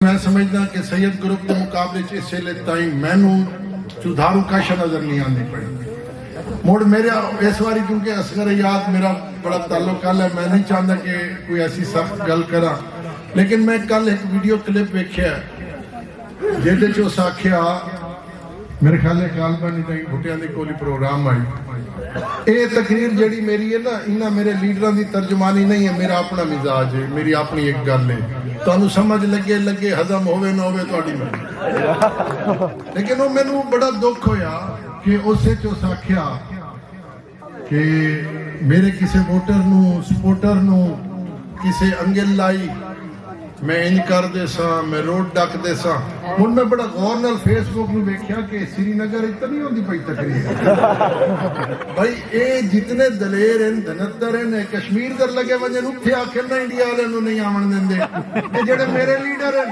मैं समझदा कि सैयद ग्रुप के मुकाबले च इस वेले ताई मैनू सुधारू कश नजर नहीं आती पड़ी। मुड़ मेरा इस बारी क्योंकि असगर याद मेरा बड़ा ताल्लुक है, मैं नहीं चाहता कि कोई ऐसी सख्त गल करा, लेकिन मैं कल एक वीडियो क्लिप वेख्या जिहदे च उस आख्या मेरे ख्याल है कालबानी ताई भुटिया की कोई प्रोग्राम आई। ये तकरीर जी मेरी है ना, इन्होंने मेरे लीडर की तर्जमानी नहीं है, मेरा अपना मिजाज है, मेरी अपनी एक गल है। तुहानू समझ लगे लगे हजम होवे ना होवे तुहाडी मर्जी, लेकिन वो मैनू बड़ा दुख होया कि उस आख्या कि मेरे किसी वोटर नू सपोर्टर नू किसी अंगल लाई मैं इंज करदे सा, मैं रोड डकदे सा। हुण मैं बड़ा गौर नाल फेसबुक नू वेख्या कि श्रीनगर इतना नहीं होंदी पई तकरीर। भाई ये जितने दलेर हैं धनदर हैं कश्मीर दर लगे वजन उत्थे आखिर ना इंडिया वाले नू नहीं आवन देंदे। ते जेड़े मेरे लीडर हैं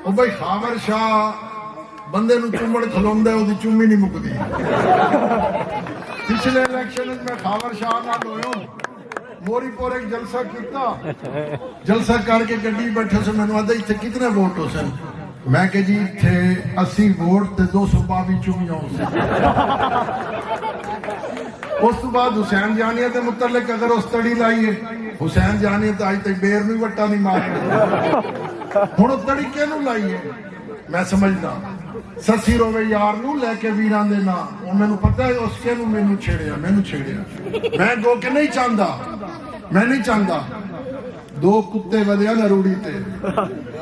वो भाई खावर शाह बंदे नू चुम्मण खलोंदा है, ओदी चुम्मी नहीं मुकदी। पिछले इलेक्शन में मैं खावर शाह नाल होया मोरीपुर एक जलसा किया, जलसा करके गड्डी बैठे से मैंने आदा इतने कितने वोट हो सन, मैं कह जी इतने 80 वोट ते 222 चुमियां हो सन। उस तो बाद हुसैन जानिया के मुतलक अगर उस तड़ी लाई है, हुसैन जानिया तो अज तक बेर में वट्टा नहीं मार। हुण तड़ी किहनू लाई है मैं समझदा, ससी रोवे यार नू लैके वीरां दे ना, मैनू पता है उसके नू मैनू छेड़िया मैं गो के नहीं चाहता, मैं नहीं चाहता। दो कुत्ते वधिया ना रूड़ी ते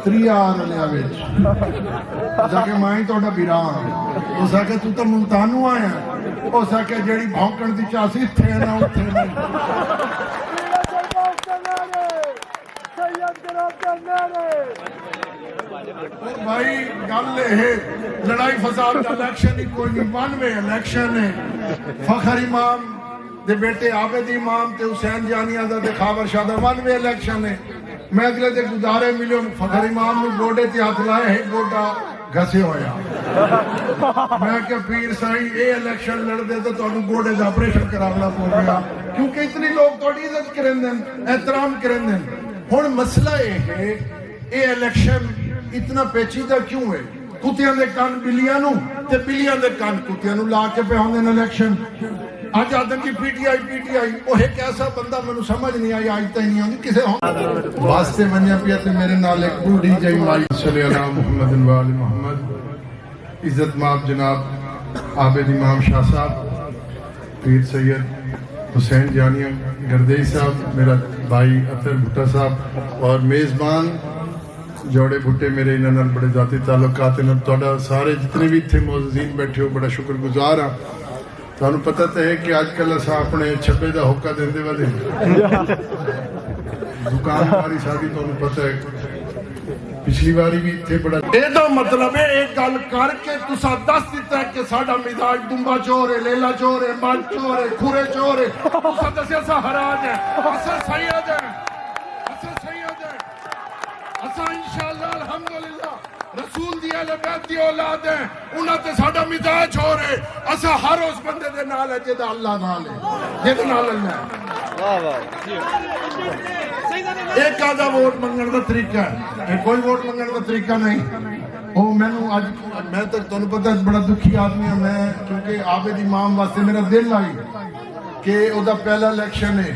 त्रिया रलिया विच जाके माई तोड़ा वीरा उस आके तू तो मुल्तानू आया, उस आके जेड़ी भौंकण दी चासी थे ना उथे भाई गल लड़ाई फसाद का इलेक्शन ही कोई नहीं, 92 इलेक्शन है। फखर इमाम दे बेटे आबिद इमाम ते हुसैन जानिया दा ते खावर शाह दा 92 इलेक्शन है। मैं अगले दे गुजारे मिलो फखर इमाम नू गोडे ते हाथ लाए है, गोडा घसे होया। मैं क्या पीर साईं ये इलेक्शन लड़दे तो तुहानू गोडे दा ऑपरेशन करावना पवेगा, क्योंकि इतने लोग तुहाडी इज्जत करेंदे एहतराम करेंदे। हुण मसला ये इलेक्शन इतना पेचीदा क्यों है? कुत्तियां दे कान बिल्लियां नू ते बिल्लियां दे कान कुत्तियां नू ला के पे होंदे ने इलेक्शन। अज आदम की पीटीआई वो एक ऐसा बंदा मैनू समझ नहीं आई, आज तक नहीं आती किसे वास्ते बनिया पिया ते मेरे नाल एक बूढ़ी जई माई सल्लल्लाहु मुहम्मद व आले मुहम्मद इज्जत माब जनाब आबिद इमाम शाह साहब, पीर सैयद हुसैन जानिया गर्देई साहब, मेरा भाई अतर भुट्टा साहब और मेजबान जोड़े भुट्टे मेरे इन्होंने बड़े जाती ताल्लुकात हैं। सारे जितने भी इतने मौजूदीन बैठे हो बड़ा शुक्रगुजार हाँ। तुहानू पता तो है कि अजकल असा अपने छब्बे का होका देंदे वाले दुकानदारी सारी तुहानू पता है, पिछली बारी भी इतने बड़ा एदा मतलब है एक गल करके तुसा दस दिता है कि साडा मिजाज दुम्बा चोर है, लेला चोर है, मन चोर है, खुरे चोर है। तुसा दस्या असा हराज है, असा सैयद है, असा सैयद है, असा इंशाअल्लाह अल्हम्दुलिल्लाह रसूल दी अहले बैत दी औलाद है, उन्हां ते साडा मिजाज हो रहे। असा हर उस बंदे दे नाल है जेदा अल्लाह नाल है, जेदे नाल अल्लाह है। वाह वाह एक आधा वोट मंगण दा तरीका है, कोई वोट मंगण दा तरीका नहीं। ओ मैनू अज मैं तो तुहानू पता बड़ा दुखी आदमी है मैं, क्योंकि आबिद इमाम वास्ते मेरा दिल आई कि ओदा पहला इलेक्शन है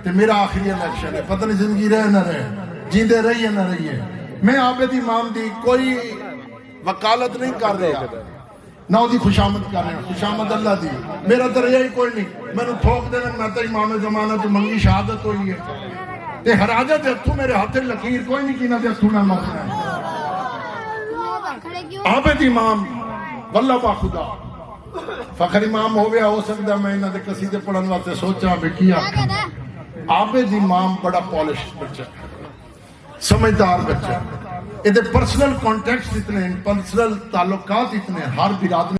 ते मेरा आखिरी इलेक्शन है, पता नहीं जिंदगी रहे ना रहे, जींदे रही है ना रही है। मैं आबिद इमाम दी कोई वकालत नहीं कर रहा ना उसकी खुशामद कर रहा, खुशामद अल्लाह दी, मेरा दरिया ही कोई नहीं। मैंने थोक देना मैं तो इमाम जमाना तो मंगी शहादत हुई है ते हराजा दे हथों मेरे हाथ लकीर कोई नहीं किना दे हथों ना मौकना है। आबिद इमाम वल्ला बा खुदा फखर इमाम हो गया, हो सकता मैं इन्हां दे कसीदे पढ़न वास्ते सोचा भी की आखा। आबिद इमाम बड़ा पॉलिश बच्चा, समझदार बच्चा, ये पर्सनल कॉन्टेक्ट इतने, पर्सनल ताल्लुकात इतने, हर बिरादरी